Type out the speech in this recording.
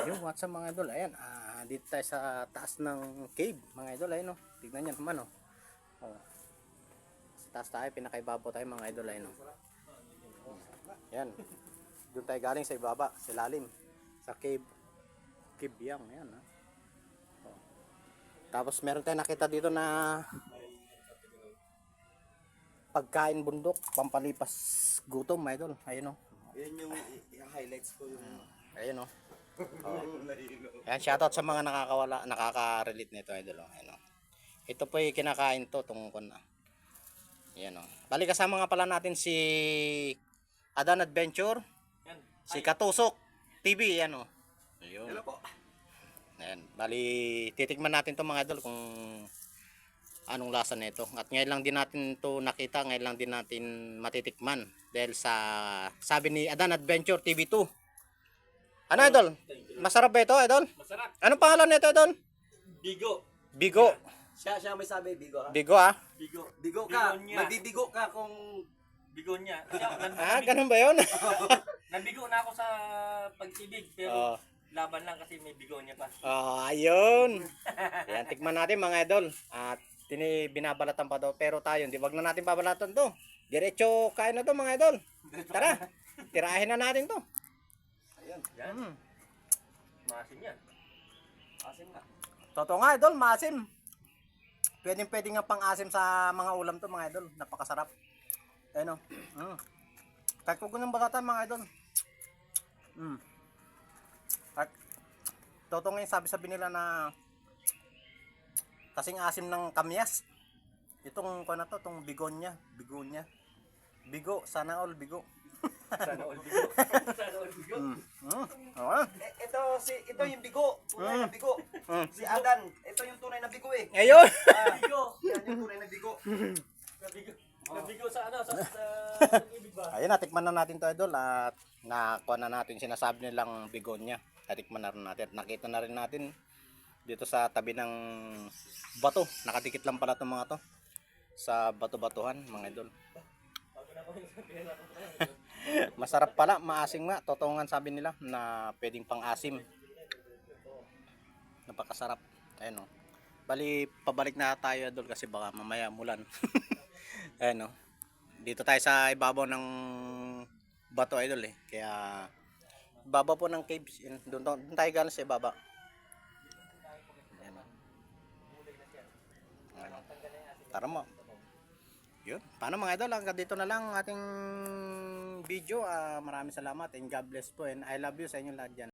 Yung what's up mga idol, ayan, dito tayo sa taas ng cave mga idol, ayun no, tignan nyo naman oh. Sa taas tayo, pinakaibabaw tayo mga idol, ayun no. Ayan, doon tayo galing sa ibaba, sa lalim, sa cave yang, ayan ha. Tapos meron tayong nakita dito na pagkain bundok, pampalipas gutom mga idol, ayun no. Yan yung highlights ko yung Ayun oh. Ayan, shoutout sa mga nakaka-relate nito idol oh. Ayun oh. Ito po yung kinakain to tungkol na. Ayan oh. Bali kasama nga pala natin si Adan Adventure, si Katusok TV, ayan oh. Ayun. hello po. Ayan, bali titikman natin to mga idol kung anong lasa nito. At ngayon lang din natin to nakita, ngayon lang din natin matitikman dahil sa sabi ni Adan Adventure TV 2. Ano idol? Masarap ba ito idol? Masarap. Anong pangalan nito idol? Bigo. Bigo. Siya may sabi, Bigo ha? Bigo ah. Bigo ka. Magbibigo ka kung Bigo niya. Ganun ba yun? Nabigo na ako sa pag-ibig pero laban lang kasi may bigo niya pa. Ayun. Ayan, tikman natin mga idol. At binabalatan pa daw. Pero tayo, hindi wag na natin babalatan to. Diretso kain na to mga idol. Tara, tirahin na natin to. Ayan. Yan. Maasim yan. Asim nga. Totoo nga idol, maasim. Pwede nga pang asim sa mga ulam to mga idol. Napakasarap. Ayun o. Kahit kung ng balatan mga idol. At totoo nga yung sabi nila na kasing asim ng kamyas. Itong na to, itong bigonya. Bigo, sana all bigo. Sana all bigo. Sana all bigo. Ito yung Bigo. Tunay na Bigo. Si Adan. Ito yung tunay na Bigo eh. Ayun. Bigo. Yan yung tunay na Bigo. Nabigo sa ano sa pag-ibig ba? Ayun, natikman na natin to idol at nakuha na natin sinasabi nilang bigonya. Natikman na rin natin. Nakita na rin natin dito sa tabi ng bato. Nakadikit lang pala itong mga to sa bato-batuhan mga idol. Masarap pala, maasim nga. Totoo nga sabi nila na pwedeng pang-asim. Napakasarap. Ayun o. Bali, pabalik na tayo idol kasi baka mamaya mulan. Ayun o. Dito tayo sa ibabaw ng bato idol eh. Kaya ibabaw po ng caves. Doon tayo galing sa ibaba. Ayun o. Tara mo. Yun. Paano mga idol, hanggang dito na lang ang ating video. Maraming salamat and God bless po and I love you sa inyo lahat dyan.